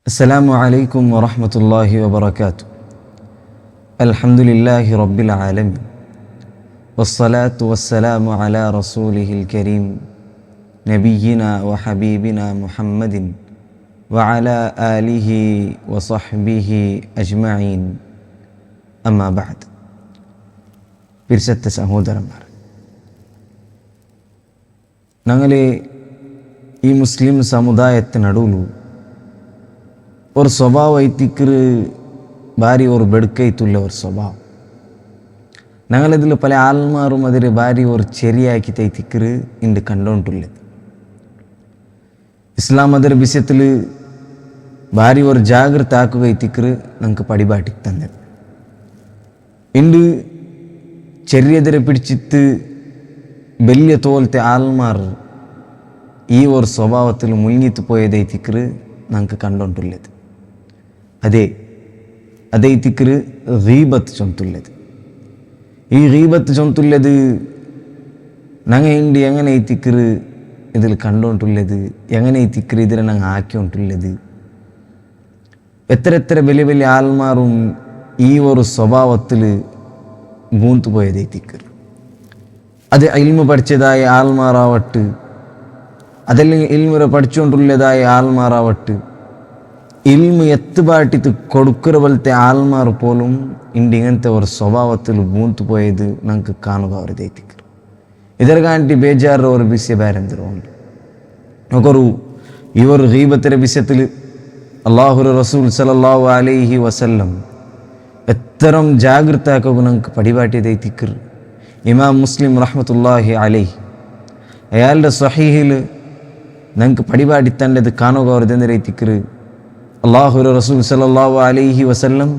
السلام عليكم ورحمة الله وبركاته. الحمد لله رب العالمين والصلاة والسلام على رسوله الكريم نبينا وحبيبنا محمد وعلى آله وصحبه أجمعين أما بعد. പിരിശത്ത സഹോദരന്മാർ, ഞങ്ങളെ ഈ മുസ്ലിം സമുദായത്തിനടുಲು ഒരു സ്വഭാವ ಐತಿಕ್ರು ಭಾರಿ ഒരു ಬೆಡ್ಕೈತುള്ള ഒരു സ്വഭാവം. ഞങ്ങളിതിൽ പല ആൾമാരും അതിൽ ഭാരി ഒരു ചെറിയാക്കി തൈത്തിക്റ് ഇണ്ട് കണ്ടുകൊണ്ടുള്ളത്. ഇസ്ലാം ಅದರ വിഷയത്തിൽ ഭാരി ഒരു ജാഗ്രത ആക്കുക ಐತಿಕ್റ് ഞങ്ങൾക്ക് പടിപാട്ടി തന്നത്. ഇണ്ട് ചെറിയതിരെ പിടിച്ചിട്ട് വലിയ തോലത്തെ ആൾമാർ ഈ ഒരു സ്വഭാവത്തിൽ മുങ്ങിത്തു പോയത് ಐತಿಕ್റ് ഞങ്ങൾക്ക് കണ്ടുകൊണ്ടുള്ളത്. അതൈത്തിക്റ് ഗീബത്ത് ചൊന്തുള്ളത്. ഈ ഗീബത്ത് ചൊന്തുള്ളത് ഞങ്ങൾ ഉണ്ട് എങ്ങനെ ಐತಿಕ್റ് ഇതിൽ കണ്ടുകൊണ്ടുള്ളത്, എങ്ങനെ ಐತಿಕ್റ് ഇതിനെ ഞങ്ങൾ ആക്കിക്കൊണ്ടുള്ളത്. എത്ര വലിയ വലിയ ആൾമാരും ഈ ഒരു സ്വഭാവത്തിൽ മൂത്തു പോയത് ಐತಿಕ್റ്. അത് ഇൽമു പഠിച്ചതായ ആൾമാറാവട്ട്, അതല്ലെങ്കിൽ ഇൽമുറ പഠിച്ചുകൊണ്ടുള്ളതായ ആൾമാറാവട്ട്, ഇൽമു എത്തുപാട്ടിത്ത് കൊടുക്കുന്ന പോലത്തെ ആൾമാർ പോലും ഇണ്ട് ഇങ്ങനത്തെ ഒരു സ്വഭാവത്തിൽ മൂത്തു പോയത് ഞങ്ങൾക്ക് കാണുക അവരുടെ ಐತಿಕ್റ്. ಇದರ ಕಾಂಟಿ ಬೇಜಾರು ഒരു വിഷയ ಬೇರೆಂದಿರುವುದು നോക്കൊരു ഈ ഒരു ഗീബത്തിൻ്റെ വിഷയത്തിൽ അല്ലാഹു റസൂൽ സല്ലല്ലാഹു അലൈഹി വസല്ലം എത്തരം ജാഗ്രത ആക്കുക ഞങ്ങൾക്ക് പടിപാട്ടിയത് ಐತಿಕ್റ്. ഇമാം മുസ്ലിം റഹ്മത്തുള്ളാഹി അലൈഹി അയാളുടെ സ്വഹീഹിൽ ഞങ്ങൾക്ക് പടിപാടി തണ്ടത് കാണുക അവരുടെ ಐತಿಕ್റ്. അല്ലാഹു റസൂൽ സല്ലല്ലാഹു അലൈഹി വസല്ലം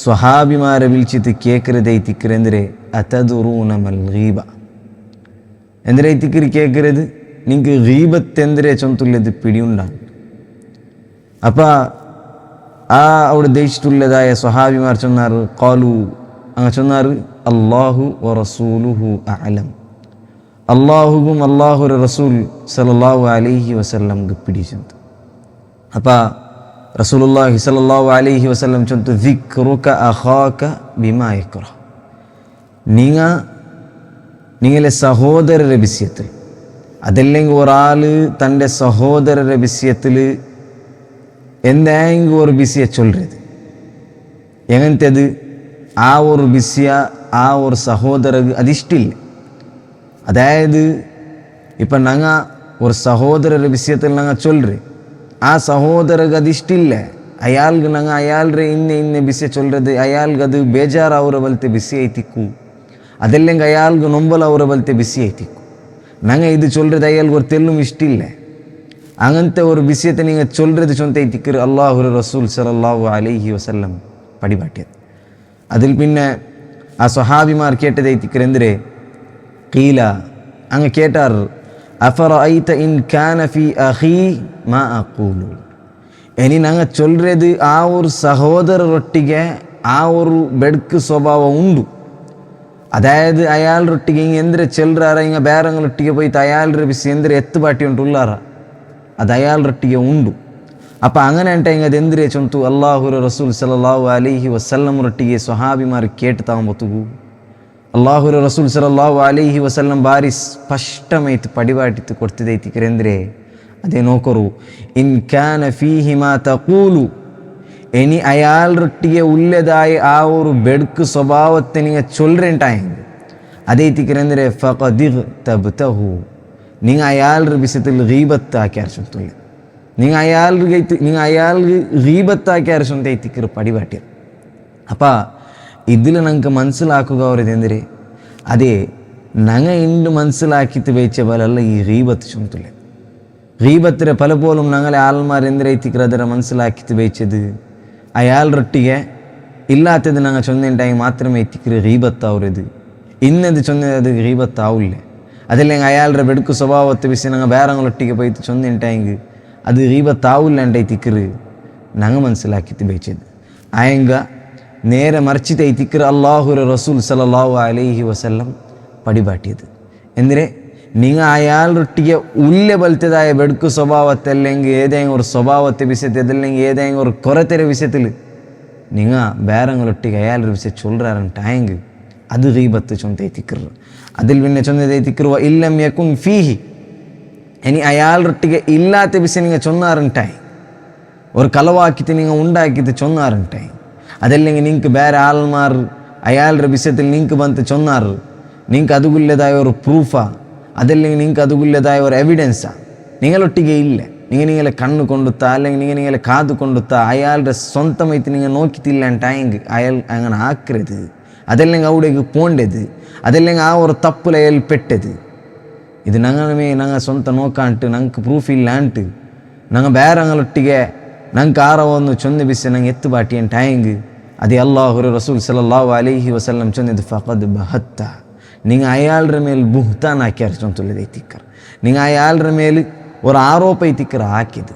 സ്വഹാബിമാരെ വിളിച്ചിട്ട് കേൾക്കരുത് ಐತಿಕ್റ് എന്തിരെ അതദുറൂന മൽ ഗീബ, എന്തിരെ ಐತಿಕ್റ് കേൾക്കരുത്, നിങ്ങൾക്ക് ഗീബത്ത് എന്തിരെ ചൊന്തുള്ളത് പിടിയുണ്ടാണ്. അപ്പം അവിടെ ദേശിച്ചുള്ളതായ സ്വഹാബിമാർ ചൊന്നാർ ഖാലു, അങ്ങ് ചൊന്നാർ അല്ലാഹു വറസൂലുഹു അഅലം, അല്ലാഹുവും അല്ലാഹു റസൂൽ സല്ലല്ലാഹു അലൈഹി വസല്ലംക്ക് പിടിച്ചത്. അപ്പം റസൂലുള്ളാഹി സല്ലല്ലാഹു അലൈഹി വസല്ലം ചൊന്തു ദിക്റുക അഖാക ബിമാ യക്റഹ്, നിങ്ങളെ സഹോദരരുടെ വിഷയത്തിൽ, അതല്ലെങ്കിൽ ഒരാൾ തൻ്റെ സഹോദരരുടെ വിഷയത്തിൽ എന്തെങ്കിലും ഒരു വിഷയ ചൊല്ലരുത്. എങ്ങനത്തേത്? ആ ഒരു വിഷയ ആ ഒരു സഹോദരക്ക് അതിഷ്ടില്ല. അതായത് ഇപ്പം ഞങ്ങൾ ഒരു സഹോദരരുടെ വിഷയത്തിൽ ഞങ്ങൾ ചൊല്ലറ്, ആ സഹോദരക്ക് അതിഷ്ടില്ല, അയാൾക്ക് ഞങ്ങൾ അയാളുടെ ഇന്ന വിഷയ ചൊല്ലത് അയാൾക്ക് അത് ಬೇಜಾರಾവുರ പോലത്തെ വിഷയ ಐತಿಕ್ಕು, അതല്ലെങ്കിൽ അയാൾക്ക് നൊമ്പലാവുರ പോലത്തെ വിഷയ ಐತಿಕ್ಕು. ഞങ്ങൾ ഇത് ചൊല്ലത് അയാൾക്ക് ഒരു തെല്ലും ഇഷ്ടില്ല. അങ്ങനത്തെ ഒരു വിഷയത്തെ നിങ്ങൾ ചൊല്ലത് ചൊന്ത ಐತಿಕ್റ് അല്ലാഹു റസൂൽ സല്ലല്ലാഹു അലൈഹി വസല്ലം പടിപാട്ടിയത്. അതിൽ പിന്നെ ആ സ്വഹാബിമാർ കേട്ടത് ಐತಿಕ್റ് എന്തിരെ ഖീല, അങ്ങ് കേട്ടാർ അഫറഅയ്ത ഇൻ കാന ഫീ അഖീ മാ അഖൂലു, ഇനി ഞങ്ങൾ ചൊല്ലത് ആ ഒരു സഹോദരരൊട്ടിಗೆ ആ ഒരു ಬೆಡ್ಕು സ്വഭാവം ഉണ്ട്. അതായത് അയാളൊട്ടിಗೆ ಹಿಂಗೆ ಎಂದರೆ ಚೆಲ್ಲರಾರ ಹಿಂಗೆ ಬೇರೆಗಳೊಟ್ಟಿಗೆ പോയിട്ട് അയാളുടെ വിഷയം എന്തിരെ എത്തുപാട്ടി ഉണ്ടുള്ളാറ, അത് അയാളൊട്ടിಗೆ ഉണ്ട്. അപ്പം അങ്ങനെ ಅಂಟ ಹಿಂಗೆ ಅದು ಎಂದರೆ ಚೊಂತು ಅಲ್ಲಾಹು ರಸೂಲ್ ಸಲ್ಲಲ್ಲಾಹು ಅಲೈಹಿ ವಸಲ್ಲಂರೊಟ್ಟಿಗೆ ಸ್ವಹಾಬಿಮಾರು ಕೇട്ട് ತಾಂಬೊತ್ತುಗು ಅಲ್ಲಾಹು ರಸೂಲ್ ಸಲ್ಲಲ್ಲಾಹು ಅಲೈಹಿ ವಸಲ್ಲಂ ಭಾರಿ ಸ್ಪಷ್ಟಮೈತು ಪಡಿವಾಟಿತ್ತು ಕೊಡ್ತಿದೆ ಐತಿಕ್റ് ಎಂದರೆ ಅದೇ ನೋಕರು ಇನ್ ಕ್ಯಾನ ಫೀಹಿ ಮಾ ತಕೂಲು, ഇനി അയാളൊട്ടിಗೆ ഉള്ളതായ ആ ഒരു ಬೆಡ್ಕು സ്വഭാവത്തെ നിങ്ങൾ ചൊല്ലറേണ്ടായെങ്കിൽ അത് ಐತಿಕ್റ് എന്ದರೆ ഫഖദിഗ് തബ്തഹു, നിങ്ങൾ അയാളുടെ വിഷയത്തിൽ ഗീബത്ത് ആക്കിയാർ ചൊല്ലില്ല, നിങ്ങൾ അയാൾക്ക് ഗീബത്ത് ആക്കിയാർ ചൊന്ത ಐತಿಕ್റ് പടിപാട്ടിയത്. അപ്പം ഇതിൽ ഞങ്ങൾക്ക് മനസ്സിലാക്കുക അവരത് എന്തിരെ അതെ ഞങ്ങൾ ഇണ്ട് മനസ്സിലാക്കിയിട്ട് വെച്ച പോലല്ല ഈ ഗീബത്ത് ചൊന്തില്ല. ഗീബത്തിനെ പലപ്പോഴും ഞങ്ങളെ ആൾമാർ എന്തിരെ ಐತಿಕ್റ് ಅದರ മനസ്സിലാക്കിയിട്ട് വെച്ചത് അയാളൊട്ടിಗೆ ഇല്ലാത്തത് ഞങ്ങൾ ചൊന്നിട്ടുണ്ടെങ്കിൽ മാത്രമേ ಐತಿಕ್റ് ഗീബത്താവരുത്, ഇന്നത് ചൊന്നത് അത് ഗീബത്താവില്ല. അതല്ലെങ്കിൽ അയാളുടെ ಬೆಡ್ಕು സ്വഭാവത്തെ വിഷയം ഞങ്ങൾ വേറെങ്ങളൊട്ടിಗೆ പോയിട്ട് ചൊന്നിട്ടുണ്ടെങ്കിൽ അത് ഗീബത്താവില്ല എൻ്റെ ಐತಿಕ್റ് ഞങ്ങൾ മനസ്സിലാക്കിയിട്ട് വെച്ചത്. ആയെങ്ക നേരെ മറിച്ചിട്ട് ಐತಿಕ್റ് അല്ലാഹു റസൂൽ സല്ലല്ലാഹു അലൈഹി വസല്ലം പടിപാട്ടിയത്. എന്തിനെ നിങ്ങൾ അയാളൊട്ടിಗೆ ഉള്ള പോലത്തേതായ വെടുക്ക് സ്വഭാവത്തെ അല്ലെങ്കിൽ ഏതെങ്കിലും ഒരു സ്വഭാവത്തെ വിഷയത്തിൽ അതല്ലെങ്കിൽ ഏതെങ്കിലും ഒരു കുറത്തെ വിഷയത്തിൽ നിങ്ങൾ ಬೇರೆಗಳೊಟ್ಟಿಗೆ അയാളൊരു വിഷയം ചൊല്ലാറുണ്ടായെങ്കിൽ അത് ഗീബത്ത് ചൊന്തൈത്തിക്കറ്. അതിൽ പിന്നെ ചൊന്തൈത്തിക്കറുവ ഇല്ലം യകുൻ ഫീഹി, ഇനി അയാളൊട്ടിಗೆ ഇല്ലാത്ത വിഷയം നിങ്ങൾ ചൊന്നാറുണ്ടായി, ഒരു കളവാക്കിയിട്ട് നിങ്ങൾ ഉണ്ടാക്കിയിട്ട് ചൊന്നാറുണ്ടായി, അതല്ലെങ്കിൽ നിങ്ങൾക്ക് വേറെ ആൾമാർ അയാളുടെ വിഷയത്തിൽ നിങ്ങൾക്ക് ಬಂತು ചൊന്നാറ്, നിങ്ങൾക്ക് അതുകുല്ലതായ ഒരു പ്രൂഫാ, അതല്ലെങ്കിൽ നിങ്ങൾക്ക് അതുകുല്ലതായ ഒരു എവിഡൻസാ നിങ്ങളൊട്ടിಗೆ ഇല്ല, നിങ്ങളെ കണ്ണു കൊണ്ടുത്താ അല്ലെങ്കിൽ നിങ്ങളെ കാതു കൊണ്ടുത്താ അയാളുടെ സ്വന്തമായിട്ട് നിങ്ങൾ നോക്കിയിട്ടില്ലാണ്ടായെങ്കിൽ അയാൾ അങ്ങനെ ആക്കരുത്. അതല്ലെങ്കിൽ അവിടേക്ക് പോണ്ടത്, അതല്ലെങ്കിൽ ആ ഒരു തപ്പിൽ അയാൾ പെട്ടത്. ഇത് ഞങ്ങൾ സ്വന്തം നോക്കാണ്ട് ഞങ്ങൾക്ക് പ്രൂഫ് ഇല്ലാണ്ട് ഞങ്ങൾ ಬೇರೆಗಳೊಟ್ಟಿಗೆ ഞങ്ങൾക്ക് ആരോ ഒന്ന് ചൊന്ന വിഷയം ഞങ്ങൾ എത്തുപാട്ടിയണ്ടായെങ്കിൽ അത് അല്ലാഹു റസൂൽ സല്ലല്ലാഹു അലൈഹി വസല്ലം ചൊന്നത് ഫഖദ് ബഹത്ത, നിങ്ങൾ അയാളുടെ മേൽ ബുഹ്താൻ ആക്കിയാർ ചൊന്തುള്ളത് ಐತಿಕ್ಕರ್. നിങ്ങൾ അയാളുടെ മേൽ ഒരു ആരോಪ ಐತಿಕ್ಕರ್ ಹಾಕಿದ್ದು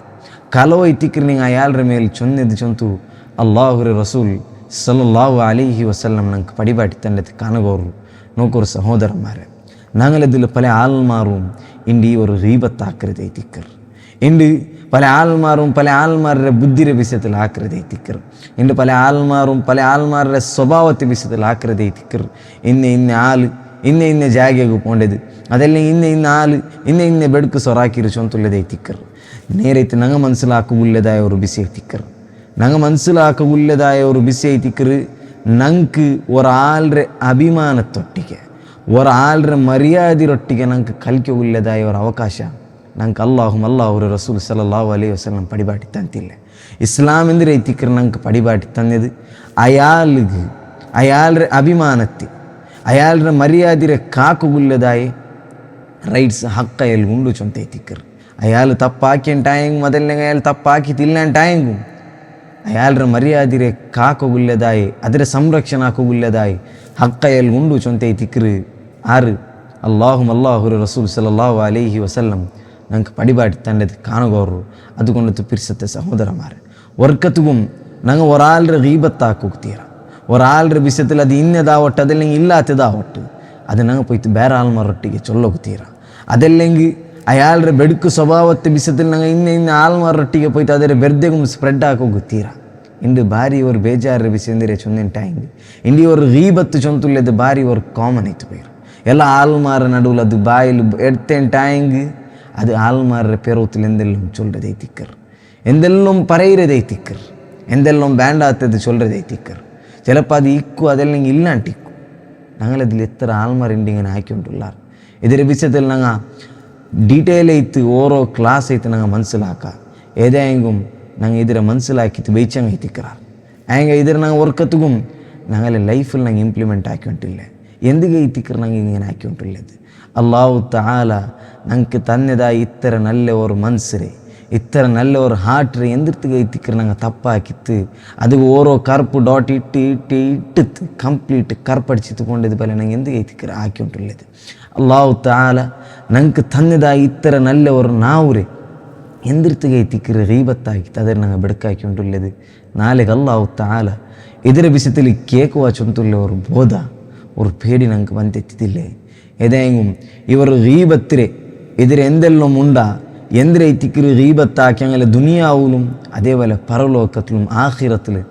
ಕಲವು ಐತಿಕ್ಕರ್ നിങ്ങൾ അയാളുടെ മേൽ ചൊന്നത് ചൊന്തു അല്ലാഹു റസൂൽ സല്ലല്ലാഹു അലൈഹി വസല്ലം ഞങ്ങൾക്ക് പടിപാട്ടി തൻ്റെ കാണുകോರು നോക്കൊരു സഹോദരന്മാരെ, ഞങ്ങളിതിൽ പല ആൾമാരും ഇണ്ട് ഈ ഒരു റീബത്താക്കരുത് ಐತಿಕ್ಕರ್. ഇണ്ട് പല ആൾമാരും പല ആൾമാരുടെ ബുദ്ധിയുടെ വിഷയത്തിൽ ആക്കരുത് ಐತಿಕ್ಕರ್. ഇണ്ട് പല ആൾമാരും പല ആൾമാരുടെ സ്വഭാവത്തെ വിഷയത്തിൽ ആക്കരുത് ಐತಿಕ್ಕರ್. ഇന്ന ആൾ ഇന്ന ജാഗയ്ക്ക് പോണ്ടത്, അതല്ലെങ്കിൽ ഇന്ന ആൾ ഇന്ന ಬೆಡಕು ಸೊರಾಕಿರು ಚೊಂತುಳ್ಳದೆ ಐತಿಕ್ಕರ್. നേരത്തെ ഞങ്ങൾ മനസ്സിലാക്കുള്ളതായ ഒരു വിഷയം ಐತಿಕ್ಕರ್. ഞങ്ങൾ മനസ്സിലാക്കുള്ളതായ ഒരു വിഷയം ಐತಿಕ್ಕರ್. ഞങ്ങൾക്ക് ഒരാളുടെ അഭിമാനത്തൊട്ടിಗೆ ഒരാളുടെ മര്യാദയൊട്ടിಗೆ ഞങ്ങൾക്ക് കൽക്കുള്ളതായ ഒരു അവകാശ ഞങ്ങൾക്ക് അല്ലാഹു റസൂൽ സല്ലല്ലാഹു അലൈഹി വസല്ലം പടിപാട്ടി തന്നില്ല. ഇസ്ലാമിൻ്റെ ಐತಿಕ್ಕರ್ ഞങ്ങൾക്ക് പടിപാട്ടി തന്നത് അയാളുടെ അഭിമാനത്തെ അയാളുടെ മര്യാദയെ കാക്കുള്ളതായ റൈറ്റ്സ് ഹക്ക് അയാൾ ഉണ്ട് ചൊന്ത ಐತಿಕ್ಕರ್. അയാൾ തപ്പാക്കിണ്ടായെങ്കും അതല്ലെങ്കിൽ അയാൾ തപ്പാക്കിത്തില്ലാണ്ടായെങ്കും അയാളുടെ മര്യാദയെ കാക്കുള്ളതായി അതിരെ സംരക്ഷണ ആക്കുള്ളതായി ഹക്ക് അയാൾ ഉണ്ട് ചൊന്ത ಐತಿಕ್ಕರ್. ആറ് അല്ലാഹു റസൂൽ സല്ലല്ലാഹു അലൈഹി വസല്ലം ഞങ്ങൾക്ക് പടിപാട്ടി തന്നത് കാണുകോರು. അതുകൊണ്ട് പിരിസത്തെ സഹോദരന്മാരെ, വർക്കത്തും ഞങ്ങൾ ഒരാളുടെ ഗീബത്താക്കുക, ഒരാളുടെ വിഷയത്തിൽ അത് ഇന്നതാവട്ടെ അതല്ലെങ്കിൽ ഇല്ലാത്തതാവട്ടെ അത് ഞങ്ങൾ പോയിട്ട് ಬೇರೆ ആൾമാരൊട്ടിಗೆ ചൊല്ലുക. അതല്ലെങ്കിൽ അയാളുടെ ಬೆಡಕು സ്വഭാവത്തെ വിഷയത്തിൽ ഞങ്ങൾ ഇന്ന ആൾമാരൊട്ടിಗೆ പോയിട്ട് ಅದರ ಬೆರ್ದೆಗೂ ಸ್ಪ್ರೆಡ್ ಆಗೋಗುತ್ತೀರ. ಇಂದು ಭಾರಿ ஒரு ಬೇಜಾರ ವಿಷಯ ಅಂದರೆ ಚೊಂದೆಂಟಾಯಿಂಗ್ ಇಂಡಿ ஒரு ಗೀಬತ್ತು ಚೊಂತುಳ್ಳದು ಭಾರಿ ஒரு ಕಾಮನ್ ಆಯ್ತು ಪೇರು. ಎಲ್ಲ ಆಲ್ಮಾರ ನಡುவில் ಅದು ಬಾಯಿಲು ಎಡ್ತೆಂಟಾಯಿಂಗ್ அது ஆள்மாற பேரோத்தில் എന്തെല്ലാം சொல்றது ஐத்திக்கர், എന്തെല്ലാം പറയുന്നത് ஐத்திக்கர், എന്തെല്ലാം വേണ്ടാത്തത് சொல்றது ஐத்திக்கர். ചിലപ്പോൾ അത് ഇക്കു അതെല്ലാം ഇല്ലാണ്ടിക്കു. ഞങ്ങളതിൽ എത്ര ആൾമാരുണ്ട് ഇങ്ങനെ ആക്കിക്കൊണ്ടുള്ളാർ. ഇതിൻ്റെ വിഷയത്തിൽ ഞങ്ങൾ ഡീറ്റെയിൽ ആയിട്ട് ഓരോ ക്ലാസ് ആയിട്ട് ഞങ്ങൾ മനസ്സിലാക്കുക. ഏതെങ്കിലും ഞങ്ങൾ ഇതിരെ മനസ്സിലാക്കിയിട്ട് വെയിച്ചങ്ങ് ಐತಿಕ್ಕറാർ ആയെങ്കിൽ ഇതിരെ ഞങ്ങൾ വർക്കത്തും ഞങ്ങളെ ലൈഫിൽ ഞങ്ങൾ ഇംപ്ലിമെൻ്റ് ആക്കിക്കൊണ്ടില്ല. എന്തിಗೆ ಐತಿಕ್ಕರ್ ഞങ്ങൾ ഇങ്ങനെ ആക്കിക്കൊണ്ടുള്ളത്? അല്ലാഹു തആല ഞങ്ങൾക്ക് തന്നതായി ഇത്ര നല്ല ഒരു മനസ്സിനെ ഇത്ര നല്ല ഒരു ഹാർട്ട് എന്തിർത്തുക ಐತಿಕ್ಕರ್ ഞങ്ങൾ തപ്പാക്കിത്ത് അത് ഓരോ കറുപ്പ് ഡോട്ട് ഇട്ട് കംപ്ലീറ്റ് കറുപ്പടിച്ചിട്ട് കൊണ്ടത് പോലെ ഞങ്ങൾ എന്തിಗೆ ಐತಿಕ್ಕರ್ ആക്കിക്കൊണ്ടുള്ളത്? അല്ലാഹു തആല ഞങ്ങൾക്ക് തന്നതായി ഇത്ര നല്ല ഒരു നാവുരെ എന്തിർത്തുക ಐತಿಕ್ಕರ್ ഗീബത്താക്കിത്ത് അതിൽ ഞങ്ങൾ ബെടുക്കാക്കിക്കൊണ്ടുള്ളത്. നാളെ അല്ലാഹു തആല ഇതിരെ വിഷയത്തിൽ കേൾക്കുക ചൊന്തുള്ള ഒരു ബോധ ഒരു പേടി ഞങ്ങൾക്ക് വന്നെത്തിത്തില്ലേ? ഏതെങ്കിലും ഇവർ ഗീബത്തിരെ ഇതിരെ എന്തെല്ലാം ഉണ്ടാ എന്തിരെ ಐತಿಕ್ಕರ್ ഗീബത്താക്കി അങ്ങനെ ദുനിയാവിലും അതേപോലെ പരലോകത്തിലും ആഖിറത്തിലും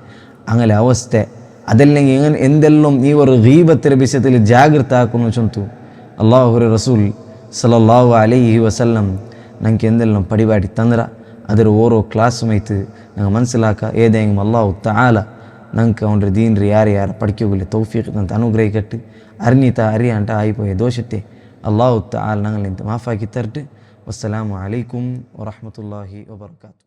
അങ്ങനെ അവസ്ഥ അതല്ലെങ്കിൽ എങ്ങനെ എന്തെല്ലാം ഈ ഒരു ഗീബത്തിരെ വിഷയത്തിൽ ജാഗ്രത ആക്കുന്നു ചൊന്തു അല്ലാഹു റസൂൽ സല്ലല്ലാഹു അലൈഹി വസല്ലം ഞങ്ങൾക്ക് എന്തെല്ലാം പടിപാടി തന്നര ಅದರ ಓರೋ ಕ್ಲಾಸ್ಮೇಯ್ತು ನಂಗೆ ಮನಸ್ಸಿಲಾಕ ಏದೇಂಗೆ ಅಲ್ಲಾಹು ತಆಲ ನಂಗೆ ಅವನ ದೀನ್ರಿ ಯಾರು ಪಡಿಕೋಗಿಲ್ಲ ತೌಫೀಕ್ ಅಂತ ಅನುಗ್ರಹಿಕಟ್ಟು ಅರ್ನಿತ ಅರಿಯಂಟ ಆಯಿಪೋಯೆ ದೋಷತೆ ಅಲ್ಲಾಹು ತಆಲ ನಂಗಲಿಂತ ಮಾಫಾಕಿ ತರ್ಟು. ವಸ್ಸಲಾಮು ಅಲೈಕುಂ ವರಹಮತುಲ್ಲಾಹಿ ವಬರಕಾತು.